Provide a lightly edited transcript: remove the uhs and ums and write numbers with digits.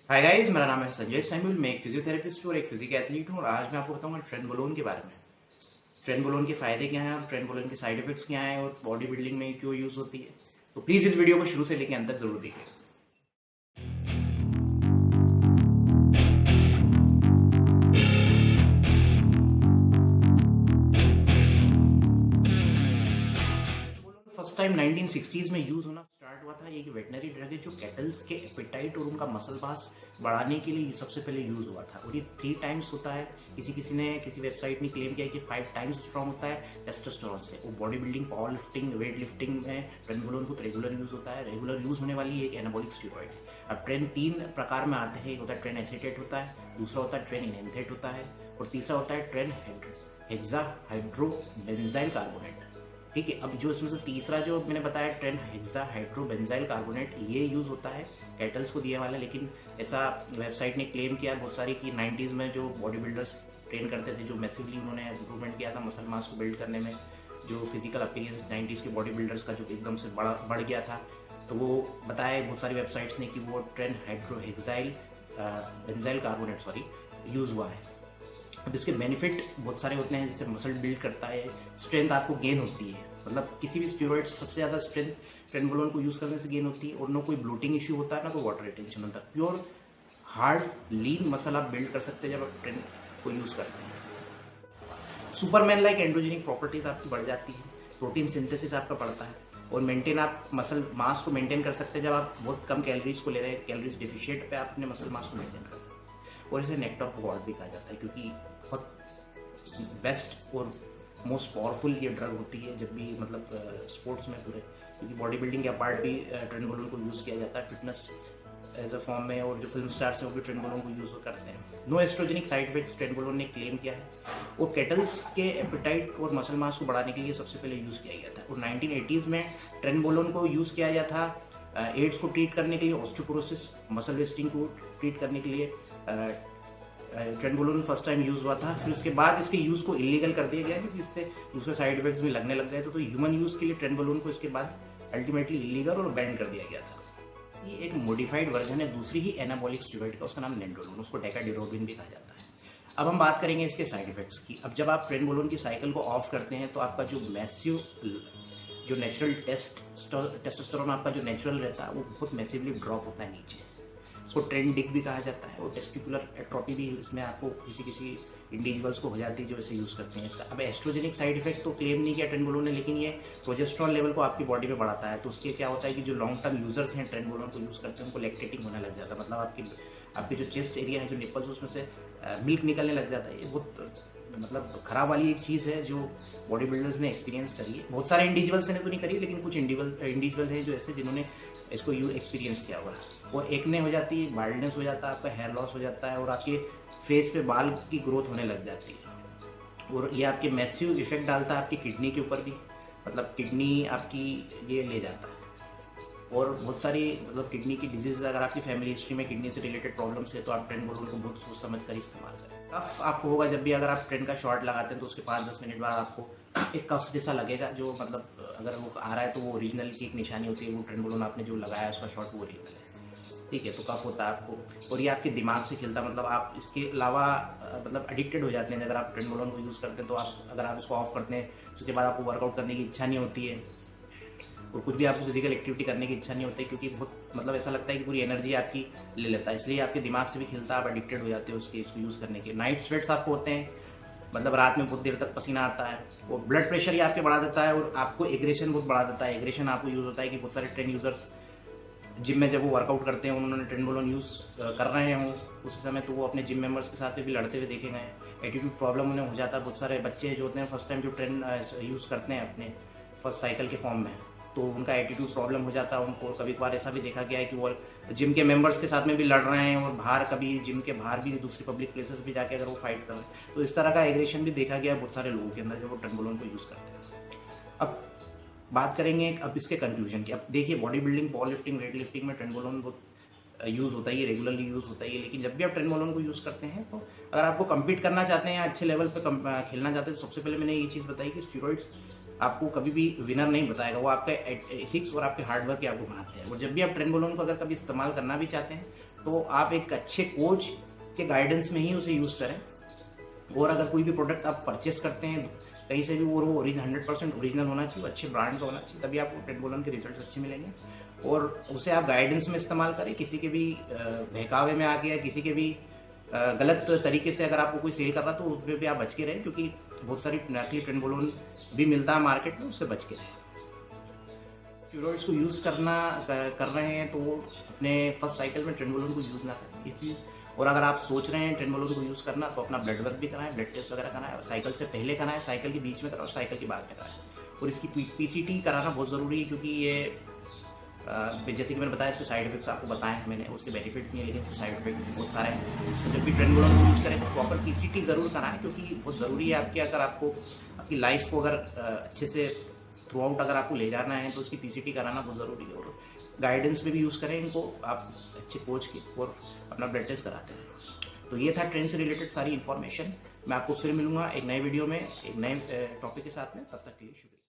Hi guys, मेरा नाम है संजय सैमुअल। मैं एक फिजियोथेरेपिस्ट और एक फिजिक एथलीट हूँ और आज मैं आपको बताऊंगा ट्रेनबोलोन के बारे में। ट्रेनबोलोन के फायदे क्या हैं और ट्रेनबोलोन के साइड इफेक्ट्स क्या हैं और बॉडी बिल्डिंग में क्यों यूज होती है। तो प्लीज इस वीडियो को शुरू से लेकर अंत तक जरूर देखिए। फर्स्ट टाइम 1960s में यूज होना स्टार्ट हुआ था। ये एक वेटनरी ड्रग है जो कैटल्स के एपेटाइट और उनका मसल मास बढ़ाने के लिए सबसे पहले यूज हुआ था और ये 3 टाइम्स होता है। किसी वेबसाइट ने क्लेम किया है कि 5 टाइम्स स्ट्रॉन्ग होता है टेस्टोस्टेरोन से। वो body building, power lifting, weight lifting में ट्रेनबोलोन बहुत रेगुलर यूज होता है। रेगुलर यूज होने वाली एक एनाबॉलिक स्टेरॉइड। अब ट्रेन 3 प्रकार में आते हैं। एक होता है ट्रेन एसीटेट होता है, दूसरा होता है ट्रेन इनएंथेट होता है और तीसरा होता है ट्रेन हेक्सा हाइड्रोबेंजाइल कार्बोनेट। ठीक है, अब जो इसमें से तीसरा जो मैंने बताया ट्रेन हेक्सा हाइड्रोबेंजाइल कार्बोनेट, ये यूज होता है कैटल्स को दिए वाला। लेकिन ऐसा वेबसाइट ने क्लेम किया बहुत सारी कि 90s में जो बॉडी बिल्डर्स ट्रेन करते थे, जो मैसिवली उन्होंने इम्प्रूवमेंट किया था मसल मास को बिल्ड करने में, जो फिजिकल अपीयरेंस 90s के बॉडी बिल्डर्स का जो एकदम से बढ़ गया था, तो वो बताया बहुत सारी वेबसाइट्स ने कि वो ट्रेन हाइड्रोहेक्साइल बेंजाइल कार्बोनेट यूज हुआ है। अब इसके बेनिफिट बहुत सारे होते हैं, जैसे मसल बिल्ड करता है, स्ट्रेंथ आपको गेन होती है। मतलब किसी भी स्टेरॉइड सबसे ज्यादा स्ट्रेंथ ट्रेनबोलोन को यूज करने से गेन होती है और ना कोई ब्लोटिंग इश्यू होता है, ना कोई वाटर रिटेंशन होता है। प्योर हार्ड लीन मसल आप बिल्ड कर सकते हैं जब आप ट्रेन को यूज करते हैं। सुपरमैन लाइक एंड्रोजेनिक प्रॉपर्टीज आपकी बढ़ जाती है, प्रोटीन सिंथेसिस आपका बढ़ता है और मेंटेन आप मसल मास को मेंटेन कर सकते हैं जब आप बहुत कम कैलोरीज को ले रहे हैं। कैलोरीज डिफिशिएंट पे आप अपने मसल मास को मेंटेन कर सकते हैं। और इसे नेक्टर ऑफ गॉड भी कहा जाता है क्योंकि बहुत बेस्ट और मोस्ट पावरफुल ये ड्रग होती है जब भी स्पोर्ट्स में पूरे, क्योंकि बॉडी बिल्डिंग के पार्ट भी ट्रेनबोलोन को यूज किया जाता है फिटनेस एज अ फॉर्म में। और जो फिल्म स्टार्स हैं वो भी ट्रेनबोलोन को यूज करते हैं। No estrogenic side effects trenbolone ने क्लेम किया है। वो कैटल्स के एपेटाइट और मसल मास को बढ़ाने के लिए सबसे पहले यूज किया गया था और 1980s में ट्रेनबोलोन को यूज किया गया था एड्स को ट्रीट करने के लिए, ऑस्टियोपोरोसिस, मसल वेस्टिंग को ट्रीट करने के लिए ट्रेनबोलोन फर्स्ट टाइम यूज हुआ था। फिर उसके बाद इसके यूज को इलीगल कर दिया गया क्योंकि इससे दूसरे साइड इफेक्ट्स भी लगने लग गए थे। तो ह्यूमन यूज के लिए ट्रेनबोलोन को इसके बाद अल्टीमेटली इलीगल और बैन कर दिया गया था। ये एक मॉडिफाइड वर्जन है दूसरी ही एनाबॉलिक स्टेरॉइड का, उसका नाम नेंड्रोलोन, उसको डेकाडिरोबिन भी कहा जाता है। अब हम बात करेंगे इसके साइड इफेक्ट्स की। अब जब आप ट्रेनबोलोन की साइकिल को ऑफ करते हैं तो आपका जो मैसिव जो नेचुरल टेस्टोस्टेरोन आपका जो नेचुरल रहता है वो बहुत मैसिवली ड्रॉप होता है नीचे। इसको ट्रेन डिक भी कहा जाता है और टेस्टिकुलर एट्रोफी भी इसमें आपको किसी इंडिविजुअल्स को हो जाती है जो इसे यूज करते हैं इसका। अब एस्ट्रोजेनिक साइड इफेक्ट तो क्लेम नहीं किया ट्रेनबोलोन ने, लेकिन ये प्रोजेस्टेरॉन लेवल को आपकी बॉडी में बढ़ाता है। तो उसके क्या होता है कि जो लॉन्ग टर्म यूजर्स हैं ट्रेनबोलोन को यूज करते हैं उनको लैक्टेटिंग होने लग जाता है। मतलब आपके जो चेस्ट एरिया है, जो निपल्स, उसमें से मिल्क निकलने लग जाता है। ये बहुत खराब वाली एक चीज है जो बॉडी बिल्डर्स ने एक्सपीरियंस करी है। बहुत सारे इंडिविजुअल्स ने तो नहीं करी, लेकिन कुछ इंडिविजुअल है जो ऐसे जिन्होंने इसको एक्सपीरियंस किया हुआ है। और एक्ने हो जाती है, बाल्डनेस हो जाता है, आपका हेयर लॉस हो जाता है और आपके फेस पे बाल की ग्रोथ होने लग जाती है। और ये आपके मैसिव इफेक्ट डालता है आपकी किडनी के ऊपर भी, मतलब किडनी आपकी ये ले जाता है। और बहुत सारी किडनी की डिजीज, अगर आपकी फैमिली हिस्ट्री में किडनी से रिलेटेड प्रॉब्लम्स है तो आप ट्रेनबोलोन को बहुत सोच समझ कर इस्तेमाल करें। कफ आपको होगा जब भी अगर आप ट्रेन का शॉट लगाते हैं तो उसके 5-10 मिनट बाद आपको एक कफ जैसा लगेगा, जो अगर वो आ रहा है तो वो ओरिजिनल की एक निशानी होती है। वो ट्रेनबोलोन आपने जो लगाया है उसका शॉट वो ओरिजिनल है। ठीक है, तो कफ होता है आपको और ये आपके दिमाग से खिलता है। आप इसके अलावा एडिक्टेड हो जाते हैं अगर आप ट्रेनबोलोन को यूज करते हैं। तो अगर आप इसको ऑफ करते हैं उसके बाद आपको वर्कआउट करने की इच्छा नहीं होती है और कुछ भी आपको फिजिकल एक्टिविटी करने की इच्छा नहीं होती है, क्योंकि बहुत ऐसा लगता है कि पूरी एनर्जी आपकी ले लेता है। इसलिए आपके दिमाग से भी खिलता है, आप एडिक्टेड हो जाते हो इसको यूज करने के। नाइट स्वेट्स आपको होते हैं, रात में बहुत देर तक पसीना आता है। और ब्लड प्रेशर ये आपके बढ़ा देता है और आपको एग्रेशन बहुत बढ़ा देता है। एग्रेशन आपको यूज होता है कि बहुत सारे ट्रेन यूजर्स जिम में जब वो वर्कआउट करते हैं, उन्होंने ट्रेनबोलोन यूज कर रहे हैं उस समय, तो वो अपने जिम मेंबर्स के साथ भी लड़ते हुए देखे गए। एटीट्यूड प्रॉब्लम उन्हें हो जाता है। बहुत सारे बच्चे जो होते हैं फर्स्ट टाइम जो ट्रेन यूज करते हैं अपने फर्स्ट साइकिल के फॉर्म में, तो उनका एटीट्यूड प्रॉब्लम हो जाता है उनको। कभी कभार ऐसा भी देखा गया है कि वो जिम के मेंबर्स के साथ में भी लड़ रहे हैं और बाहर कभी जिम के बाहर भी दूसरी पब्लिक प्लेसेस भी जाके अगर वो फाइट कर रहे हैं, तो इस तरह का एग्रेशन भी देखा गया है बहुत सारे लोगों के अंदर जब वो ट्रेनबोलोन को यूज करते हैं। अब बात करेंगे अब इसके कंक्लूजन की। अब देखिए, body building, power lifting, weight lifting में ट्रेनबोलोन बहुत यूज होता है, रेगुलरली यूज होता है। लेकिन जब भी आप ट्रेनबोलोन को यूज करते हैं तो अगर आपको कम्पीट करना चाहते हैं या अच्छे लेवल पे खेलना चाहते हैं, तो सबसे पहले मैंने ये चीज बताई कि स्टेरॉइड्स आपको कभी भी विनर नहीं बताएगा। वो आपका एथिक्स और आपके हार्डवर्क आपको बनाते हैं। और जब भी आप ट्रेनबोलोन को अगर कभी इस्तेमाल करना भी चाहते हैं तो आप एक अच्छे कोच के गाइडेंस में ही उसे यूज करें। और अगर कोई भी प्रोडक्ट आप परचेस करते हैं कहीं से भी, वो 100% ओरिजिनल होना चाहिए, अच्छे ब्रांड का होना चाहिए, तभी आपको ट्रेंडबोलन के रिजल्ट अच्छे मिलेंगे। और उसे आप गाइडेंस में इस्तेमाल करें, किसी के भी बहकावे में आके या किसी के भी गलत तरीके से अगर आपको कोई सेल कर रहा तो उसमें भी आप बच के रहें, क्योंकि बहुत सारी नकली ट्रेंडबोलन भी मिलता है मार्केट में, उससे बच के रहें। स्टेरॉइड्स को यूज कर रहे हैं तो अपने फर्स्ट साइकिल में ट्रेंडबोलन को यूज ना करें। और अगर आप सोच रहे हैं ट्रेंडबोलन को यूज करना तो अपना ब्लड वर्क भी कराएं, ब्लड टेस्ट वगैरह कराएं, साइकिल से पहले कराएं, साइकिल के बीच में कराएं और साइकिल के बाद में कराएं। और इसकी पीसीटी कराना बहुत जरूरी है, क्योंकि ये जैसे कि मैंने बताया इसके साइड इफेक्ट्स आपको बताए मैंने, उसके बेनिफिट नहीं है लेकिन साइड इफेक्ट बहुत सारे हैं। तो जब भी ट्रेंडबोलन को यूज करें तो प्रॉपर पीसीटी जरूर कराएं, क्योंकि बहुत जरूरी है आपकी, अगर आपको आपकी लाइफ को अगर अच्छे से थ्रू आउट अगर आपको ले जाना है तो उसकी पीसीटी कराना बहुत जरूरी है। और गाइडेंस में भी यूज करें इनको आप अच्छे कोच की, और अपना ब्लड टेस्ट कराते हैं। तो ये था ट्रेंड से रिलेटेड सारी इन्फॉर्मेशन। मैं आपको फिर मिलूंगा एक नए वीडियो में एक नए टॉपिक के साथ में, तब तक के लिए शुक्रिया।